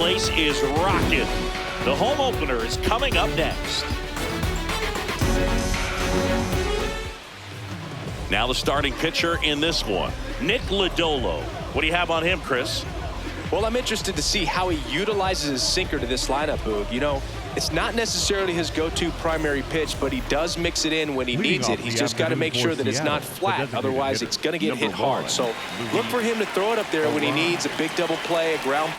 Place is rocking. The home opener is coming up next. Now the starting pitcher in this one, Nick Lodolo. What do you have on him, Chris? Well, I'm interested to see how he utilizes his sinker to this lineup, Boog. You know, it's not necessarily his go-to primary pitch, but he does mix it in when he needs it. He's just got to make sure that it's not flat. Otherwise, it's going to get hit hard. So look for him to throw it up there when he needs a big double play, a ground.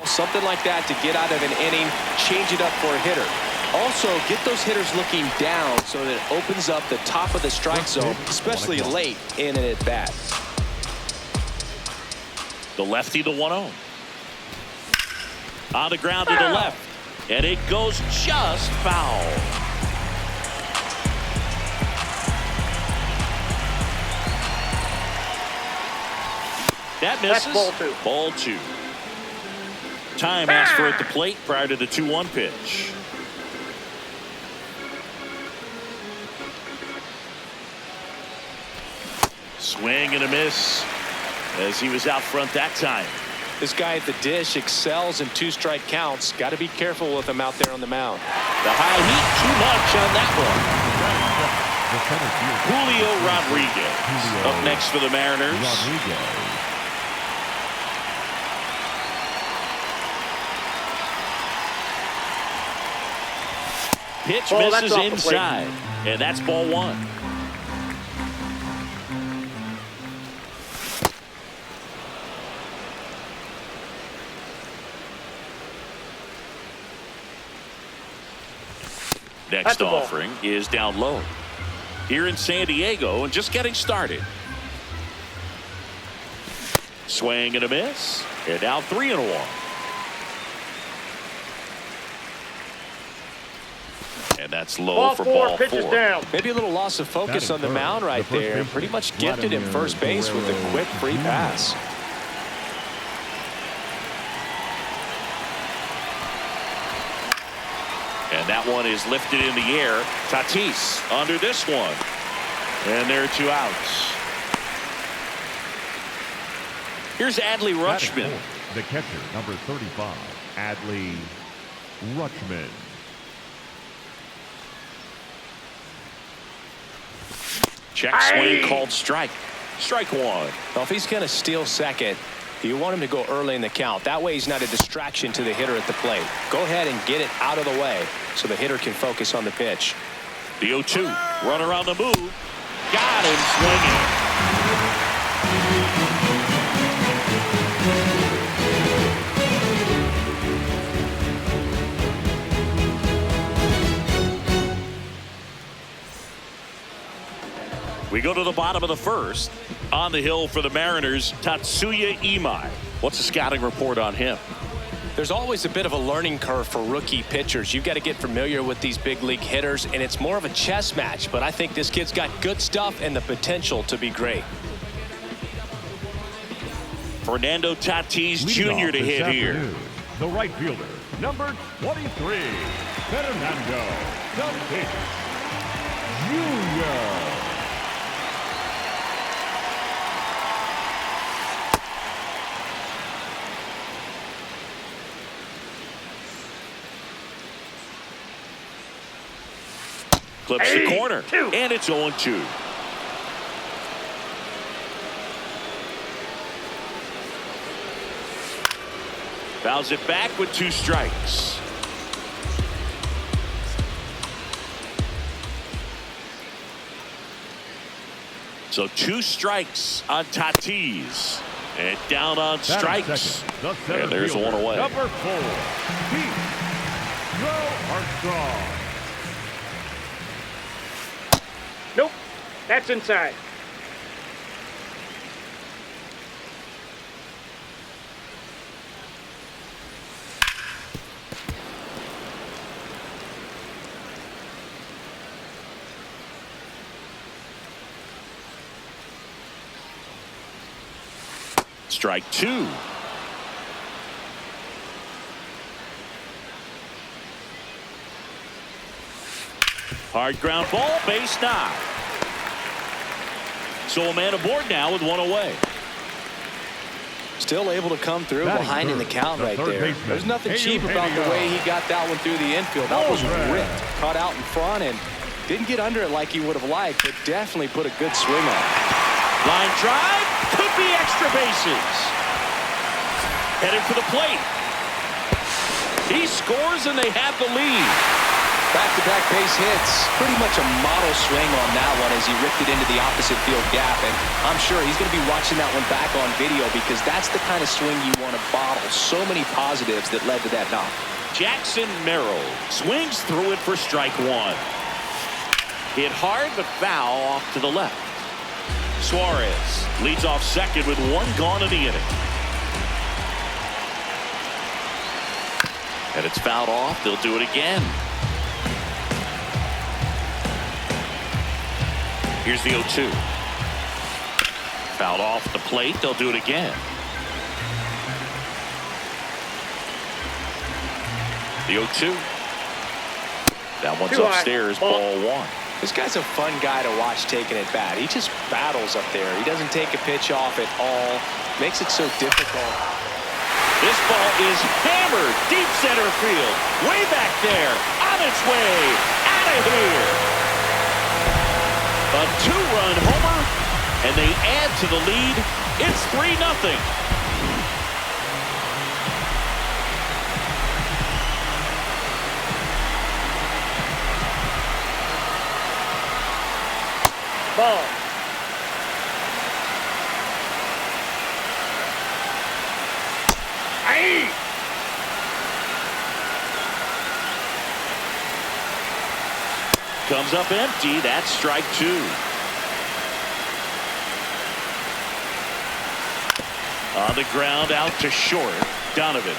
Something like that to get out of an inning, change it up for a hitter. Also, get those hitters looking down so that it opens up the top of the strike zone, especially late in an at-bat. The lefty, the 1-0. On the ground to the left, and it goes just foul. That misses. That's ball two. Time asked for at the plate prior to the 2-1 pitch. Swing and a miss as he was out front that time. This guy at the dish excels in two-strike counts. Got to be careful with him out there on the mound. The high heat, too much on that one. Julio Rodriguez up next for the Mariners. Pitch misses inside, and that's ball one. Next offering is down low here in San Diego and just getting started. Swing and a miss, and now 3-1. And that's low for ball four. Down. Maybe a little loss of focus on the mound right there. Pretty much gifted him first base with a quick free pass. And that one is lifted in the air. Tatis under this one. And there are two outs. Here's Adley Rutschman. The catcher, number 35, Adley Rutschman. Check swing called strike. Strike one. Well, if he's going to steal second, you want him to go early in the count. That way he's not a distraction to the hitter at the plate. Go ahead and get it out of the way so the hitter can focus on the pitch. The 0-2. Run around the move. Got him swinging. We go to the bottom of the first. On the hill for the Mariners, Tatsuya Imai. What's the scouting report on him? There's always a bit of a learning curve for rookie pitchers. You've got to get familiar with these big league hitters, and it's more of a chess match. But I think this kid's got good stuff and the potential to be great. Fernando Tatis Jr. to hit here. The right fielder, number 23, Fernando Tatis Jr. clips the corner. And it's 0-2. Fouls it back with 2 strikes. So 2 strikes on Tatis. And down on strikes. And there's one away. Number 4, Pete Armstrong. Nope, that's inside. Strike 2. Hard ground ball, base knock. So a man aboard now with 1 away. Still able to come through behind in the count right there. There's nothing cheap about the way he got that one through the infield. That was ripped. Caught out in front and didn't get under it like he would have liked, but definitely put a good swing on it. Line drive, could be extra bases. Headed for the plate. He scores and they have the lead. Back-to-back base hits. Pretty much a model swing on that one as he ripped it into the opposite field gap. And I'm sure he's going to be watching that one back on video because that's the kind of swing you want to bottle. So many positives that led to that knock. Jackson Merrill swings through it for strike 1. Hit hard but foul off to the left. Suarez leads off second with 1 gone in the inning. And it's fouled off. They'll do it again. Here's the 0-2. Fouled off the plate. They'll do it again. The 0-2. That one's upstairs. Ball 1. This guy's a fun guy to watch taking at bat. He just battles up there. He doesn't take a pitch off at all. Makes it so difficult. This ball is hammered deep center field. Way back there. On its way. Out of here. A 2-run homer. And they add to the lead. It's 3-0. Ball. Aye. Comes up empty. That's strike 2. On the ground out to short. Donovan.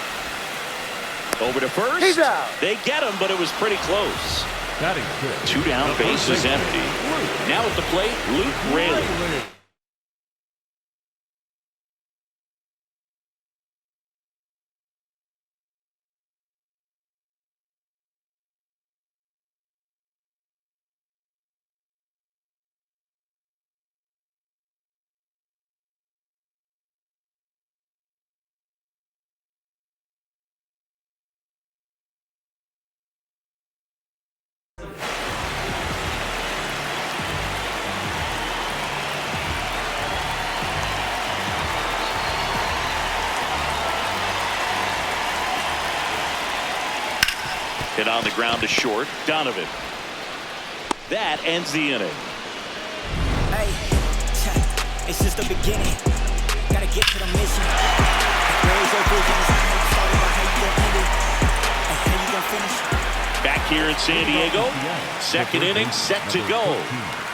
Over to first. He's out. They get him, but it was pretty close. Batting fifth. 2 down, bases empty. Now at the plate, Luke Raley. Hit on the ground to short. Donovan. That ends the inning. Hey, it's just the beginning. Gotta get to the mission. Raise your vision. How you gonna end it? How you gonna finish? Back here in San Diego. Second inning set to go.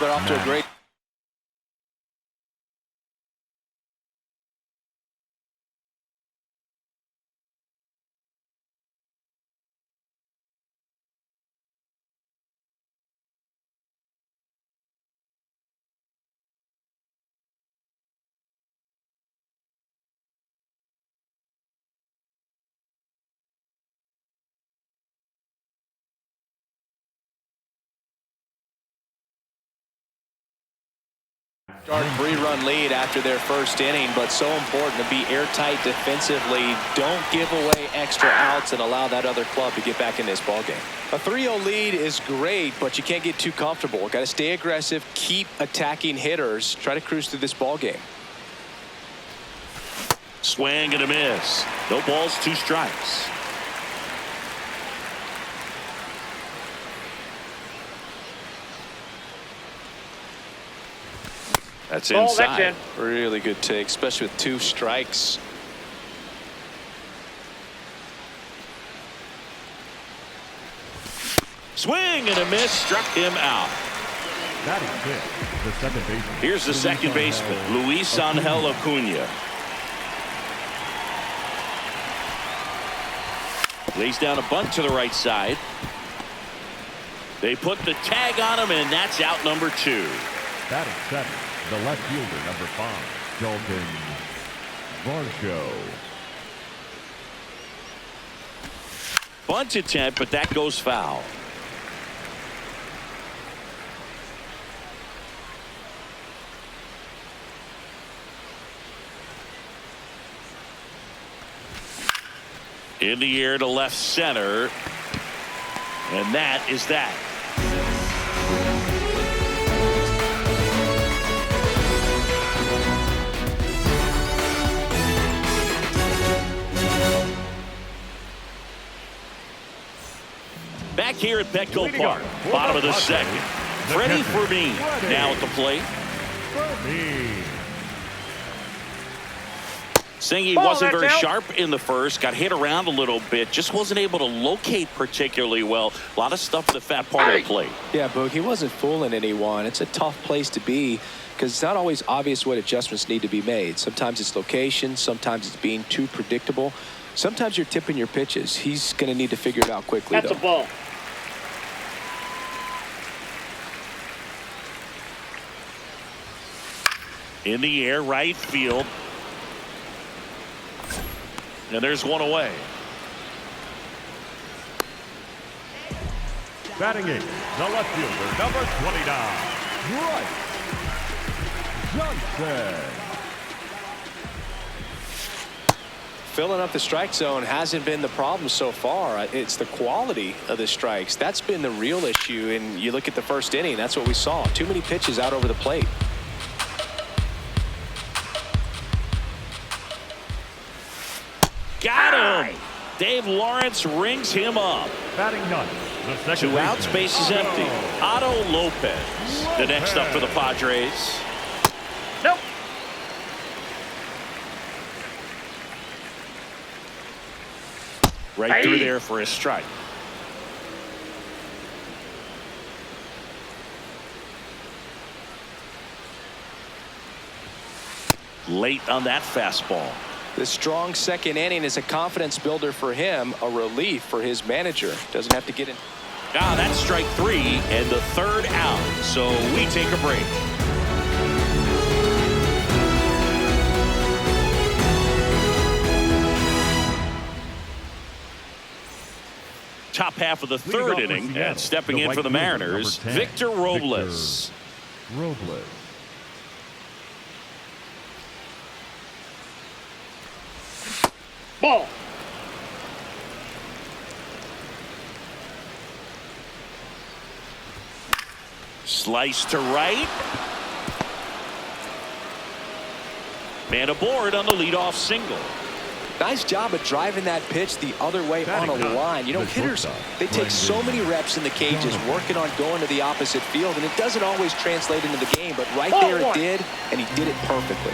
They're off to a great Three-run lead after their first inning, but so important to be airtight defensively. Don't give away extra outs and allow that other club to get back in this ballgame. A 3-0 lead is great, but you can't get too comfortable. Got to stay aggressive, keep attacking hitters, try to cruise through this ballgame. Swing and a miss. No balls, 2 strikes. That's inside. That's in. Really good take, especially with 2 strikes. Swing and a miss, struck him out. Batting fifth, the second baseman. Here's the second baseman, Luis Angel Acuna. Lays down a bunt to the right side. They put the tag on him, and that's out number 2. Batting seventh, the left fielder, number 5, Dalton Varsho. Bunt attempt, but that goes foul. In the air to left center. And that is that. Back here at Petco Park, bottom of the second. Freddie Fermin now at the plate. Singy wasn't very sharp in the first, got hit around a little bit, just wasn't able to locate particularly well. A lot of stuff at the fat part of the plate. Yeah, Boog, he wasn't fooling anyone. It's a tough place to be because it's not always obvious what adjustments need to be made. Sometimes it's location, sometimes it's being too predictable. Sometimes you're tipping your pitches. He's going to need to figure it out quickly, That's though. a ball. In the air, right field. And there's one away. Batting eighth, the left fielder, number 29, Bryce Johnson. Filling up the strike zone hasn't been the problem so far. It's the quality of the strikes. That's been the real issue. And you look at the first inning, that's what we saw. Too many pitches out over the plate. Got him. Dave Lawrence rings him up. Batting ninth, the second 2 outs, baseman, base is empty. Otto Lopez, the next up for the Padres. Nope. Right through there for a strike. Late on that fastball. The strong second inning is a confidence builder for him, a relief for his manager. Doesn't have to get in. That's strike 3 and the 3rd out. So we take a break. Top half of the 3rd inning, and stepping in for the Mariners, Victor Robles. Ball. Slice to right. Man aboard on the leadoff single. Nice job of driving that pitch the other way on a line. You know, hitters, they take so many reps in the cages working on going to the opposite field, and it doesn't always translate into the game, but right there it did, and he did it perfectly.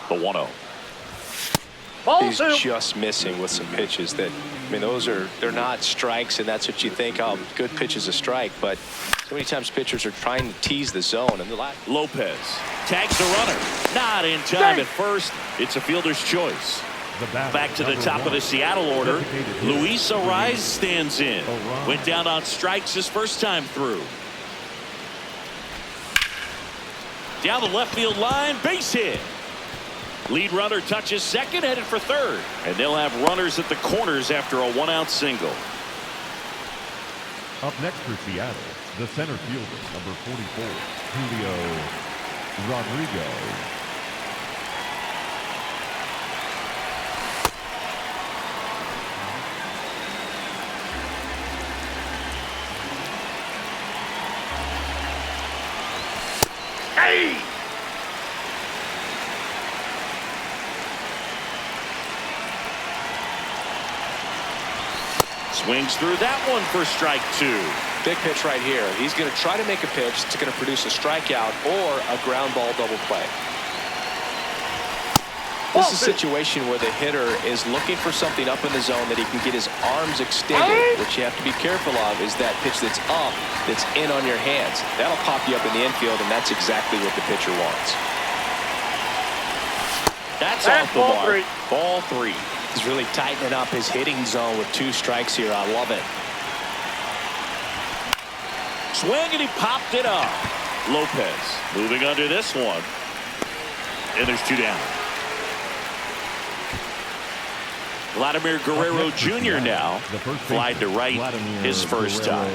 The 1-0. He's just missing with some pitches that, I mean, they're not strikes, and that's what you think, oh, good pitch is a strike, but so many times pitchers are trying to tease the zone. And Lopez tags the runner. Not in time at first. It's a fielder's choice. Back to the top of the Seattle order. Luis Ariz stands in. Went down on strikes his first time through. Down the left field line, base hit. Lead runner touches second, headed for third. And they'll have runners at the corners after a 1-out single. Up next for Seattle, the center fielder, number 44, Julio Rodriguez. Hey! Swings through that one for strike 2. Big pitch right here. He's going to try to make a pitch that's going to produce a strikeout or a ground ball double play. This is a situation where the hitter is looking for something up in the zone that he can get his arms extended. What you have to be careful of is that pitch that's up, that's in on your hands. That'll pop you up in the infield, and that's exactly what the pitcher wants. That's off the ball mark. 3. Ball 3. He's really tightening up his hitting zone with 2 strikes here. I love it. Swing, and he popped it up. Lopez moving under this one. And there's 2 down. Vladimir Guerrero Jr. now flied to right his first time.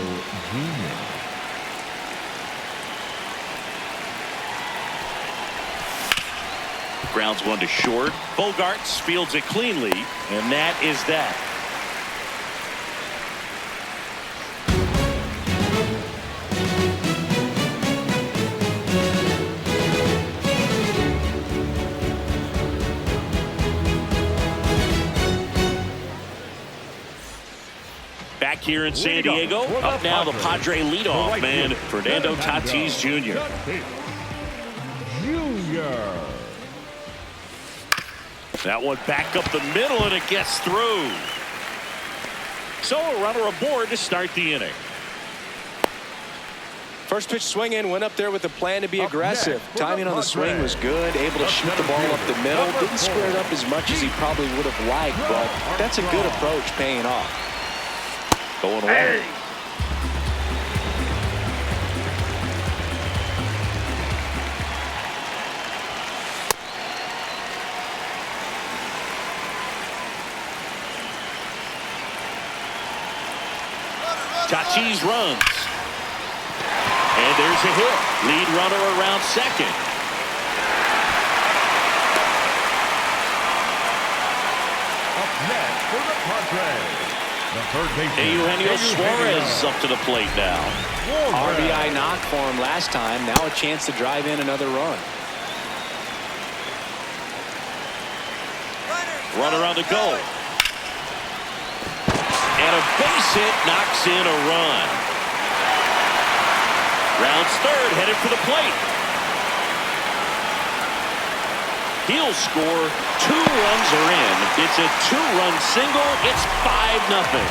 Grounds one to short. Bogarts fields it cleanly, and that is that. Back here in San Diego, up now the Padre leadoff man, Fernando Tatis Jr. That one back up the middle, and it gets through. So a runner aboard to start the inning. First pitch swing in, went up there with a plan to be aggressive. Timing on the swing was good, able to shoot the ball up the middle. Didn't square it up as much as he probably would have liked, but that's a good approach paying off. Going away. Tatis runs. And there's a hit. Lead runner around second. Up next for the Padres, the third baseman, Eugenio Suarez up to the plate now. RBI knock for him last time. Now a chance to drive in another run. Runner on the goal. And a base hit knocks in a run. Rounds third, headed for the plate. He'll score. 2 runs are in. It's a 2-run single. It's 5-0.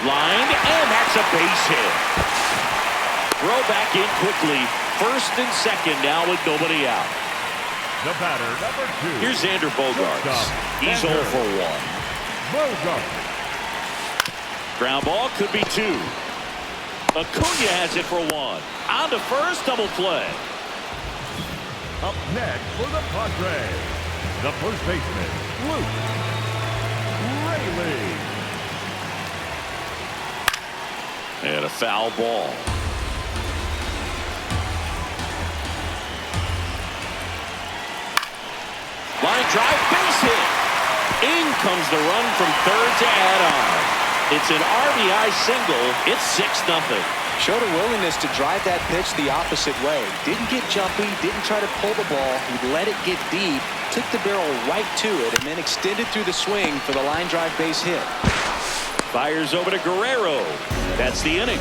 Lined, and that's a base hit. Throw back in quickly. First and second now with nobody out. The batter, number 2. Here's Xander Bogaerts. He's 0 for 1. Bogarts. Ground ball could be 2. Acuna has it for 1. On to first, double play. Up next for the Padres, the first baseman, Luke Raley. And a foul ball. Line drive, base hit. In comes the run from third to add on. It's an RBI single. It's 6-0. Showed a willingness to drive that pitch the opposite way. Didn't get jumpy, didn't try to pull the ball. He let it get deep, took the barrel right to it, and then extended through the swing for the line drive base hit. Fires over to Guerrero. That's the inning.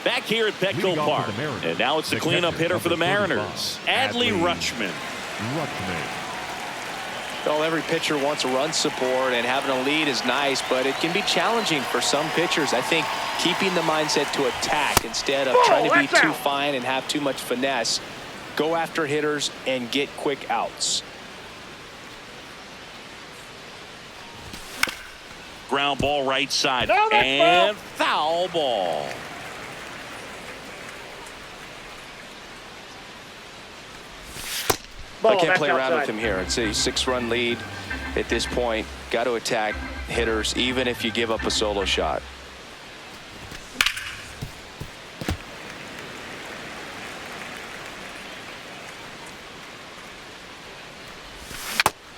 Back here at Petco Park. And now it's the cleanup hitter for the Mariners, Adley Rutschman. Well, every pitcher wants a run support, and having a lead is nice, but it can be challenging for some pitchers. I think keeping the mindset to attack instead of trying to be too fine and have too much finesse. Go after hitters and get quick outs. ground ball right side. And foul ball. I can't play around with him here. It's a 6-run lead at this point. Got to attack hitters, even if you give up a solo shot.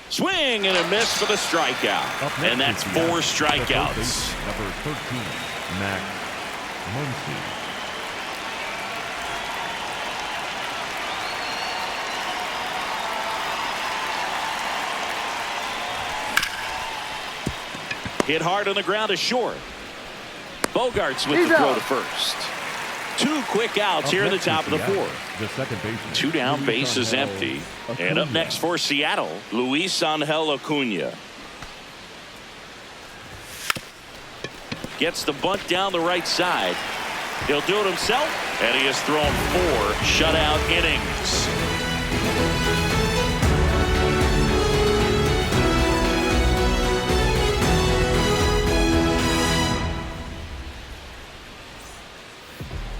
Swing and a miss for the strikeout. And that's 4 strikeouts. Number 13, Max Muncy. Hit hard on the ground to short. Bogarts with the throw to first. 2 quick outs here in the top of the 4th. The second baseman. 2 down, base is empty. And up next for Seattle, Luis Angel Acuna. Gets the bunt down the right side. He'll do it himself, and he has thrown 4 shutout innings.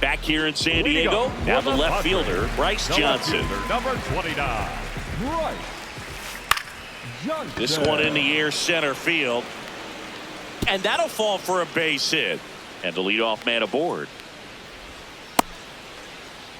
Back here in San Diego, now the left fielder, Bryce Johnson. Number 29, Bryce Johnson. This one in the air center field. And that'll fall for a base hit. And the leadoff man aboard.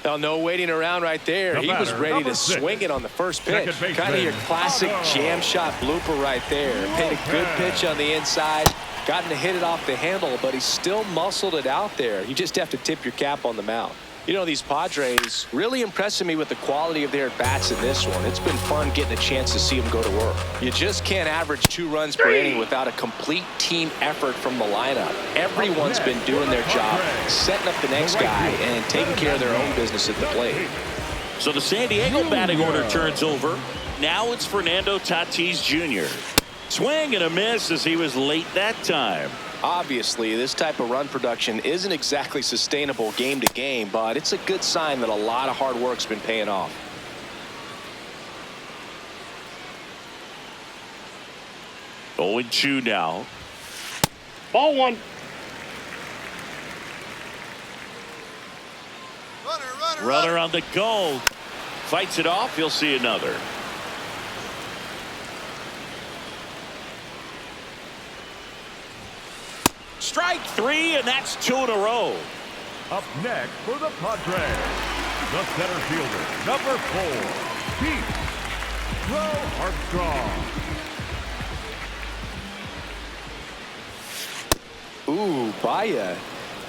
Well, no waiting around right there. He was ready to swing it on the first pitch. Kind of your classic jam shot blooper right there. Paid a good pitch on the inside. Gotten to hit it off the handle, but he still muscled it out there. You just have to tip your cap on the mound. You know, these Padres really impressing me with the quality of their bats in this one. It's been fun getting a chance to see them go to work. You just can't average 2 runs per inning without a complete team effort from the lineup. Everyone's been doing their job, setting up the next guy, and taking care of their own business at the plate. So the San Diego batting order turns over. Now it's Fernando Tatis Jr. Swing and a miss as he was late that time. Obviously, this type of run production isn't exactly sustainable game to game, but it's a good sign that a lot of hard work's been paying off. 0-2 now. Ball 1. Runner on the go. Fights it off. You'll see another. Strike 3, and that's 2 in a row. Up next for the Padres, the center fielder, number 4, Pete Armstrong. Ooh, Baya.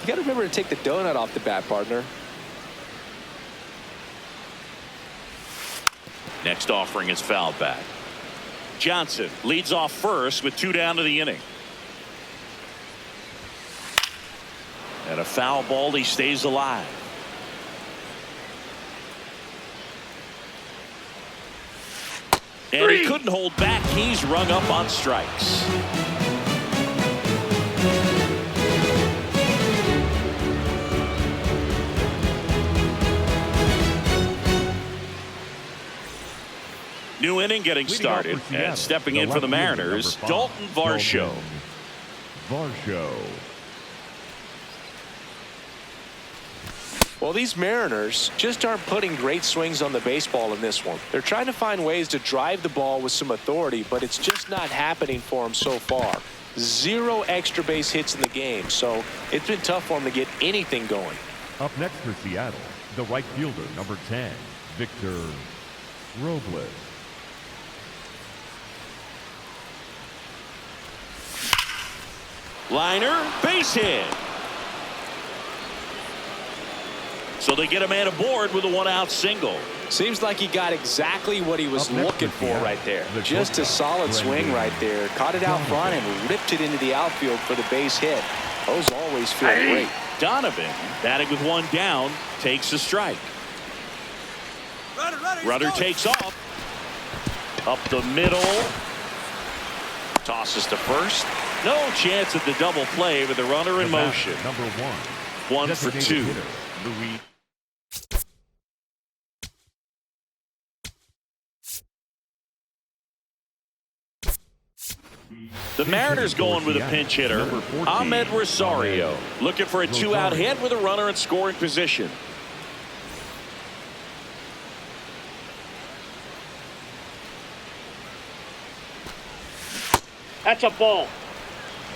You got to remember to take the donut off the bat, partner. Next offering is fouled back. Johnson leads off first with 2 down to the inning. And a foul ball, he stays alive. And he couldn't hold back. He's rung up on strikes. New inning getting started. And stepping in for the Mariners, Dalton Varsho. Well, these Mariners just aren't putting great swings on the baseball in this one. They're trying to find ways to drive the ball with some authority, but it's just not happening for them so far. 0 extra base hits in the game, so it's been tough for them to get anything going. Up next for Seattle, the right fielder, number 10, Victor Robles. Liner, base hit. So they get a man aboard with a 1-out single. Seems like he got exactly what he was looking for right there. Just a solid swing right there. Caught it out front and ripped it into the outfield for the base hit. Those always feel great. Donovan, batting with 1 down, takes a strike. Runner takes off. Up the middle. Tosses to first. No chance at the double play with the runner in motion. Number 1. 1 for 2. Louis. The Mariners going with a pinch hitter, Ahmed Rosario, looking for a two-out hit with a runner in scoring position. That's a ball.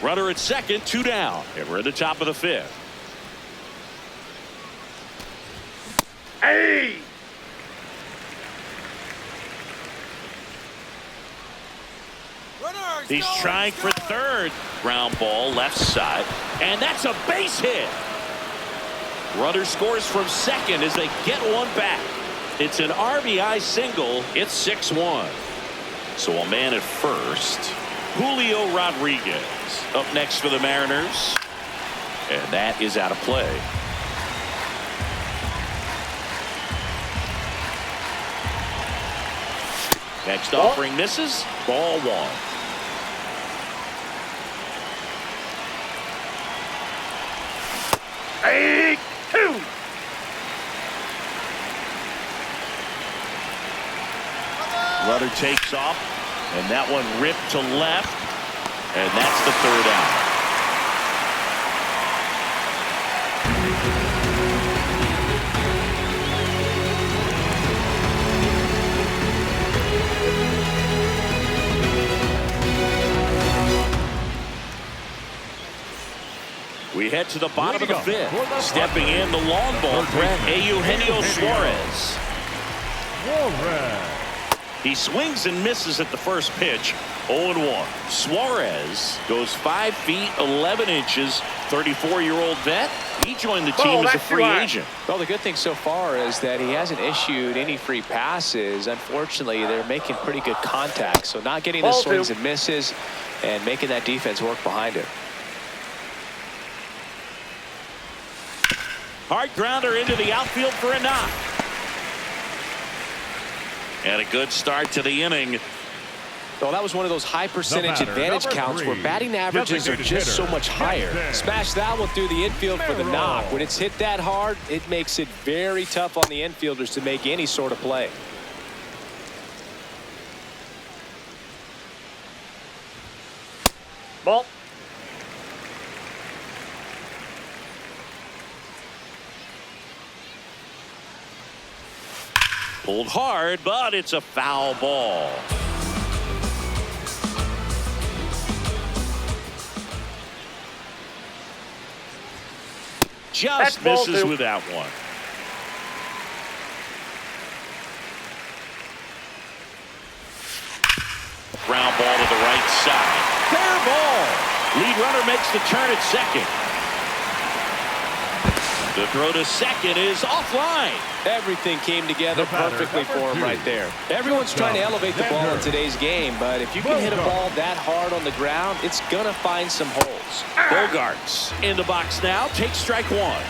Runner at second, 2 down, and we're at the top of the 5th. Hey! He's trying for third. Ground ball left side, and that's a base hit. Runner scores from second as they get one back. It's an RBI single. It's 6-1. So a man at first. Julio Rodriguez up next for the Mariners, and that is out of play. Next offering misses. Ball 1. Hey, 2. Runner takes off, and that one ripped to left, and that's the 3rd out. We head to the bottom of the 5th. Stepping in the long ball threat, Eugenio Suarez. He swings and misses at the first pitch. 0-1. Suarez goes 5 feet 11 inches. 34-year-old vet. He joined the team as a free agent. Well, the good thing so far is that he hasn't issued any free passes. Unfortunately, they're making pretty good contact. So not getting the swings and misses and making that defense work behind it. Hard grounder into the outfield for a knock. And a good start to the inning. Well, that was one of those high percentage advantage counts where batting averages are just so much higher. Smash that one through the infield for the knock. When it's hit that hard, it makes it very tough on the infielders to make any sort of play. Ball. Pulled hard, but it's a foul ball. Just misses with that one. Ground ball to the right side. Fair ball. Lead runner makes the turn at second. The throw to second is offline. Everything came together perfectly for him right there. Everyone's trying to elevate the ball in today's game, but if you can hit a ball that hard on the ground, it's going to find some holes. Bogarts in the box now. Takes strike 1.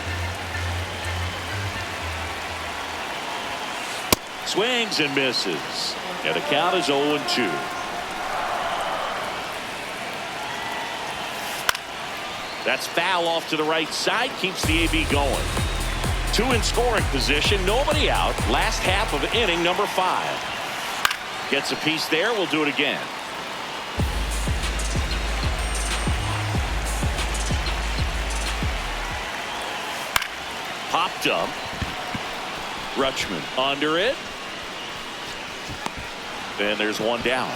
Swings and misses. And the count is 0-2. That's foul off to the right side. Keeps the AB going. 2 in scoring position. Nobody out. Last half of inning number 5. Gets a piece there. We'll do it again. Popped up. Rutschman under it. And there's one down.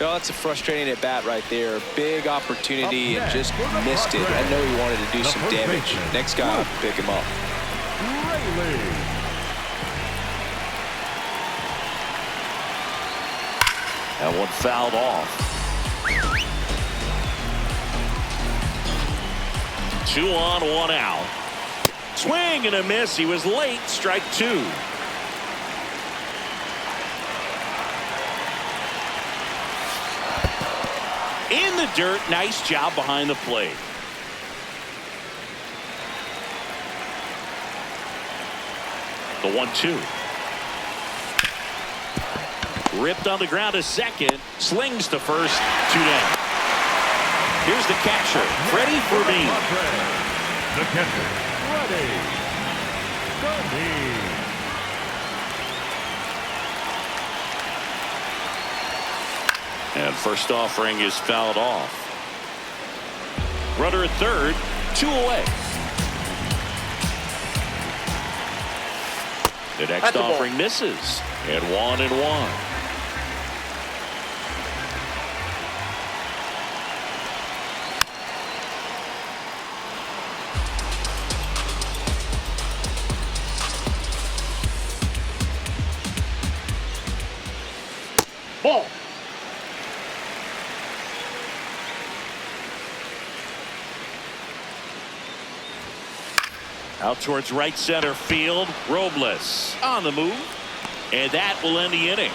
Oh, that's a frustrating at bat right there. Big opportunity and just missed it. I know he wanted to do some damage. Next guy will pick him up. That one fouled off. 2 on, 1 out. Swing and a miss. He was late. Strike 2. In the dirt. Nice job behind the plate. The 1-2. Ripped on the ground to second. Slings to first. 2 down. Here's the catcher, Freddie Fermin. The catcher, Freddie Fermin. And And first offering is fouled off. Runner at third, 2 away. The next offering misses. And 1-1. Ball. Out towards right center field. Robles on the move. And that will end the inning.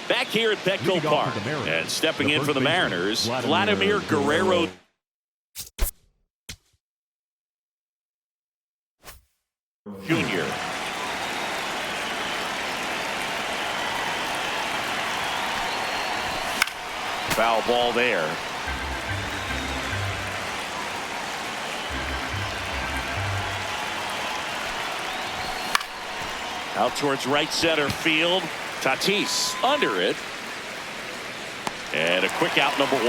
Back here at Petco Park. And stepping in for the Mariners, Vladimir Guerrero. Jr. Foul ball there. Out towards right center field. Tatis under it. And a quick out, number 1.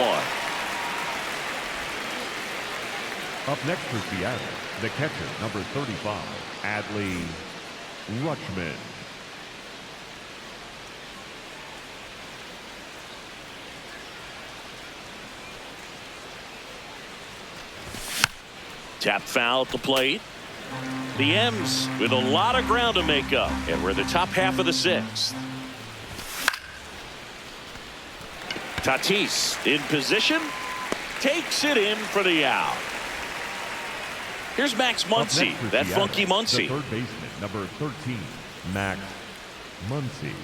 Up next for Seattle, the catcher, number 35, Adley Rutschman. Tap foul at the plate. The M's with a lot of ground to make up, and we're in the top half of the 6th. Tatis in position, takes it in for the out. Here's Max Muncy, that Seattle, funky Muncy. The third baseman, number 13, Max Muncy.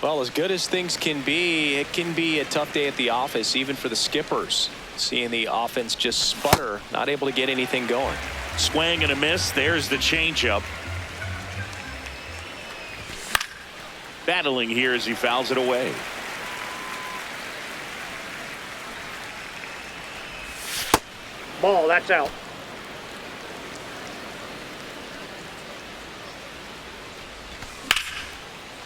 Well, as good as things can be, it can be a tough day at the office, even for the skippers. Seeing the offense just sputter, not able to get anything going. Swing and a miss. There's the changeup. Battling here as he fouls it away. Ball, that's out.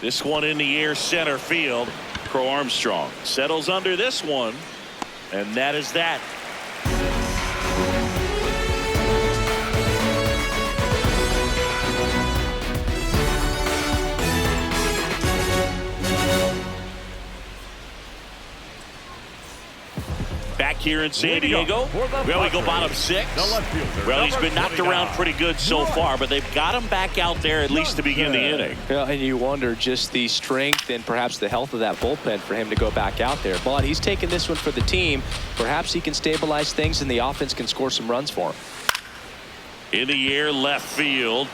This one in the air, center field. Crow Armstrong settles under this one, and that is that. Back here in San Diego, well, we go bottom 6. Well, he's been knocked around pretty good so far, but they've got him back out there at least to begin the inning. Yeah, and you wonder just the strength and perhaps the health of that bullpen for him to go back out there. But he's taking this one for the team. Perhaps he can stabilize things and the offense can score some runs for him. In the air, left field,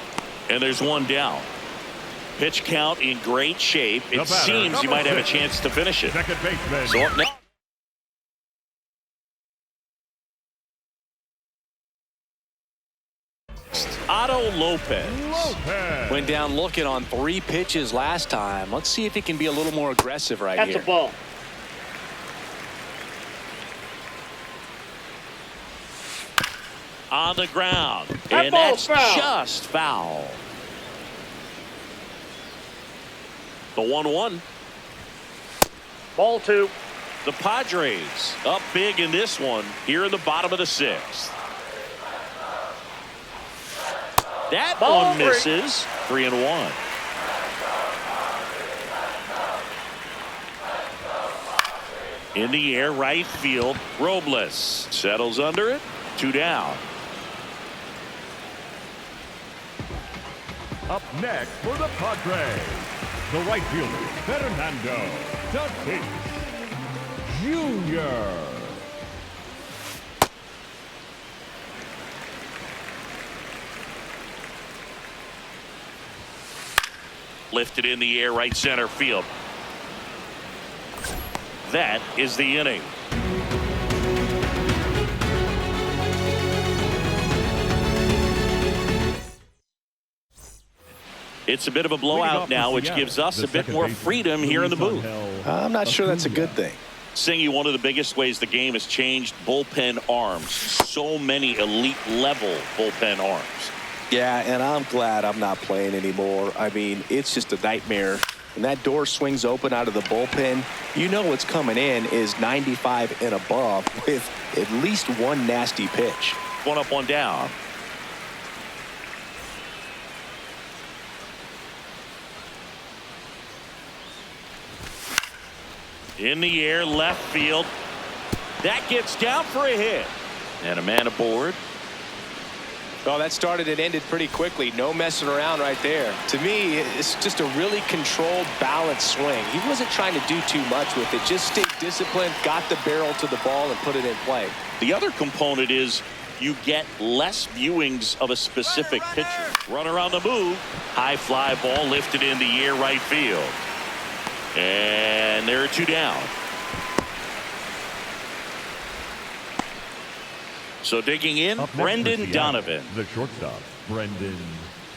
and there's one down. Pitch count in great shape. It seems he might have a chance to finish it. Second baseman. So up next. Otto Lopez. Went down looking on 3 pitches last time. Let's see if he can be a little more aggressive right here. That's a ball. On the ground. That And ball's that's foul. just foul. The 1-1. Ball 2. The Padres up big in this one here in the bottom of the 6th. That Ball one 3. misses. 3-1. In the air, right field. Robles settles under it. 2 down. Up next for the Padres, the right fielder, Fernando Tatis Jr. Lifted in the air, right center field. That is the inning. It's a bit of a blowout now, which gives us a bit more freedom here in the booth. I'm not sure that's a good thing. Singy, one of the biggest ways the game has changed bullpen arms. So many elite level bullpen arms. Yeah, and I'm glad I'm not playing anymore. I mean, it's just a nightmare. When that door swings open out of the bullpen, you know what's coming in is 95 and above with at least one nasty pitch. One up, one down. In the air, left field. That gets down for a hit. And a man aboard. Well, that started and ended pretty quickly. No messing around right there. To me, it's just a really controlled, balanced swing. He wasn't trying to do too much with it. Just stayed disciplined, got the barrel to the ball, and put it in play. The other component is you get less viewings of a specific pitcher. Runner on the move. High fly ball lifted in the air, right field. And there are two down. So digging in, Brendan Donovan. The shortstop, Brendan.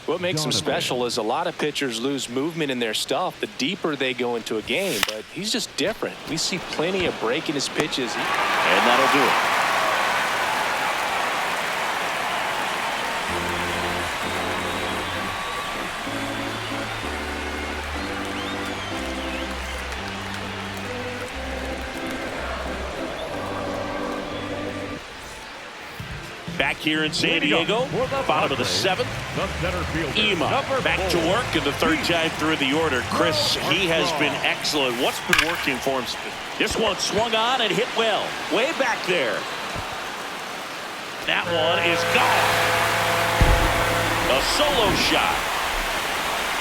What makes him special is a lot of pitchers lose movement in their stuff the deeper they go into a game, but he's just different. We see plenty of break in his pitches. And that'll do it. Back here in San Diego, bottom of the seventh. Ema back to work in the third time through the order. Chris, he has been excellent. What's been working for him? This one swung on and hit well. Way back there. That one is gone. A solo shot.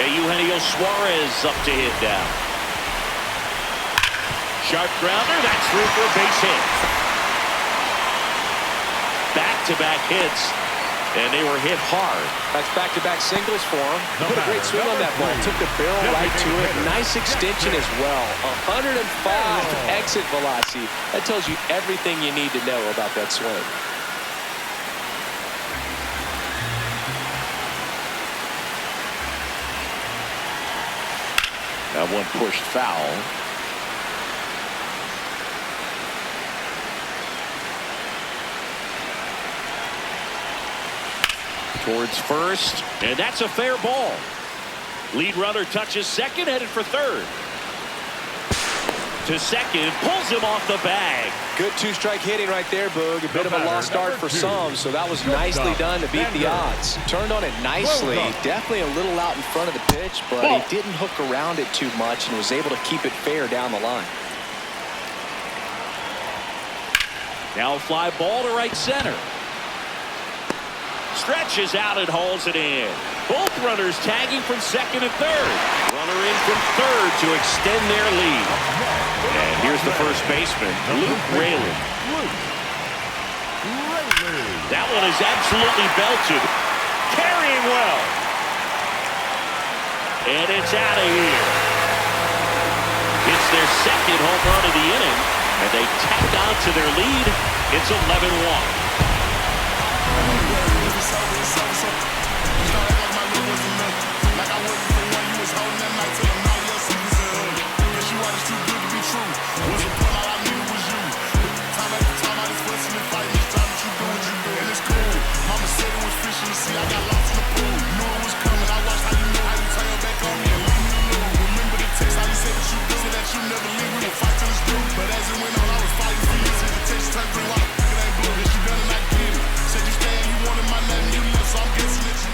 And Eugenio Suarez up to hit down. Sharp grounder. That's through for a base hit. Back-to-back hits, and they were hit hard. That's back-to-back singles for him. He put a great swing on that ball. Took the barrel right to it. Nice extension as well. 105 exit velocity. That tells you everything you need to know about that swing. That one pushed foul. Towards first, and that's a fair ball. Lead runner touches second, headed for third. To second, pulls him off the bag. Good two-strike hitting right there, Boog. A bit of a lost start for some, so that was nicely done to beat the odds. Turned on it nicely. Definitely a little out in front of the pitch, but he didn't hook around it too much and was able to keep it fair down the line. Now a fly ball to right center. Stretches out and hauls it in. Both runners tagging from second and third. Runner in from third to extend their lead. And here's the first baseman, Luke Rayleigh. That one is absolutely belted. Carrying well. And it's out of here. It's their second home run of the inning. And they tack on to their lead. It's 11-1. Said you stay and you wanted my name, you left, so I'm guessing it's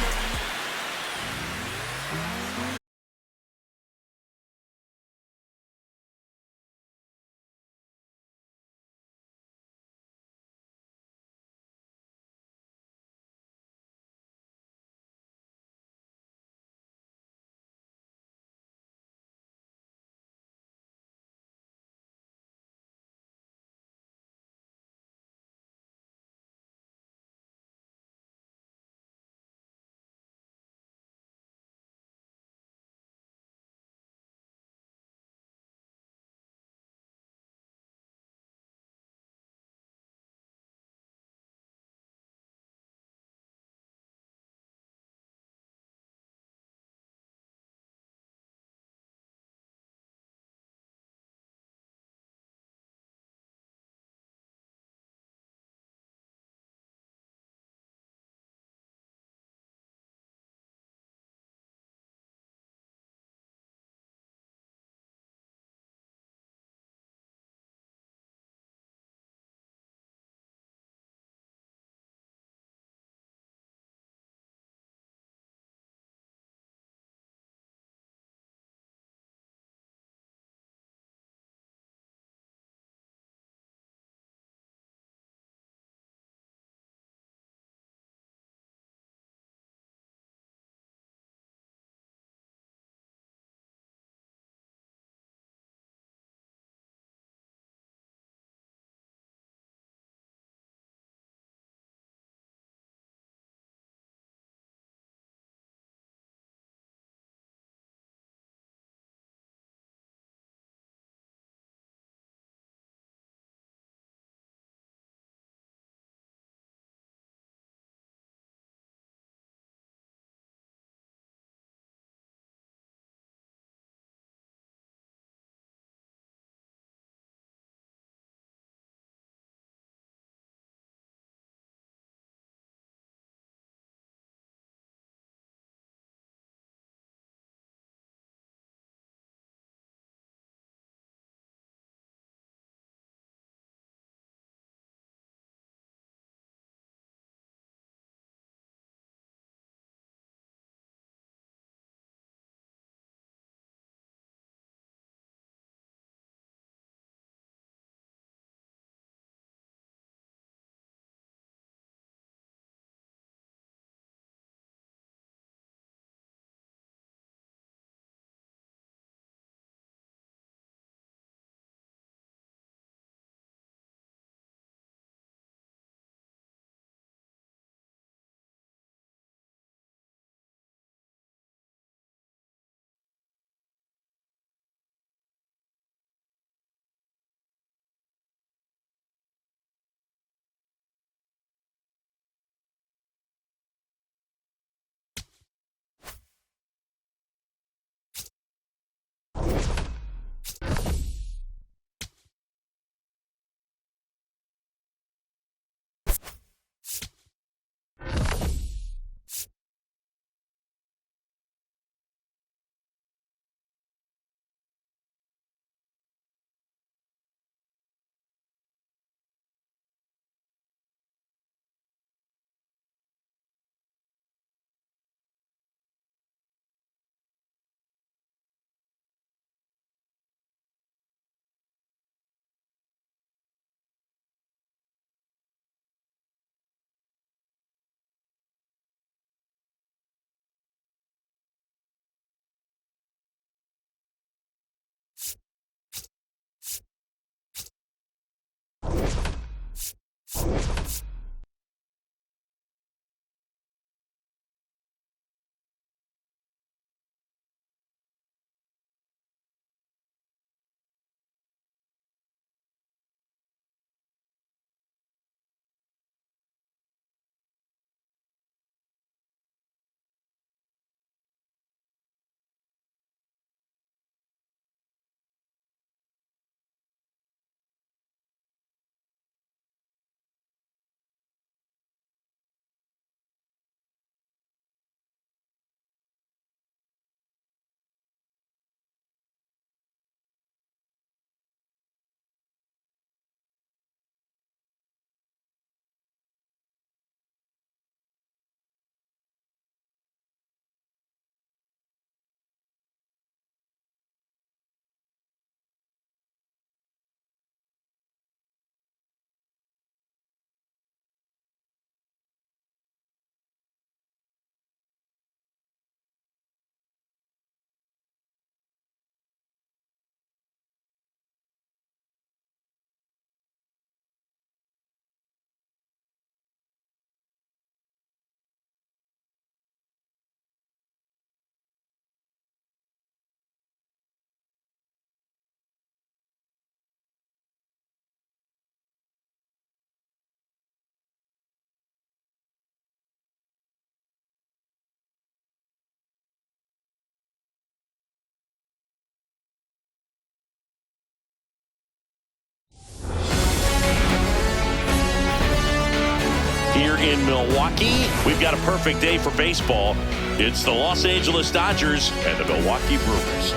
in Milwaukee. We've got a perfect day for baseball. It's the Los Angeles Dodgers and the Milwaukee Brewers.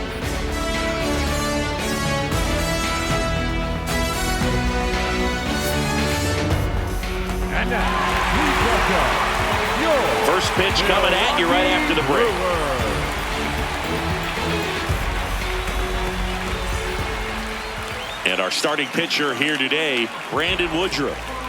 And now, please welcome your First pitch coming at you right after the break. And our starting pitcher here today, Brandon Woodruff.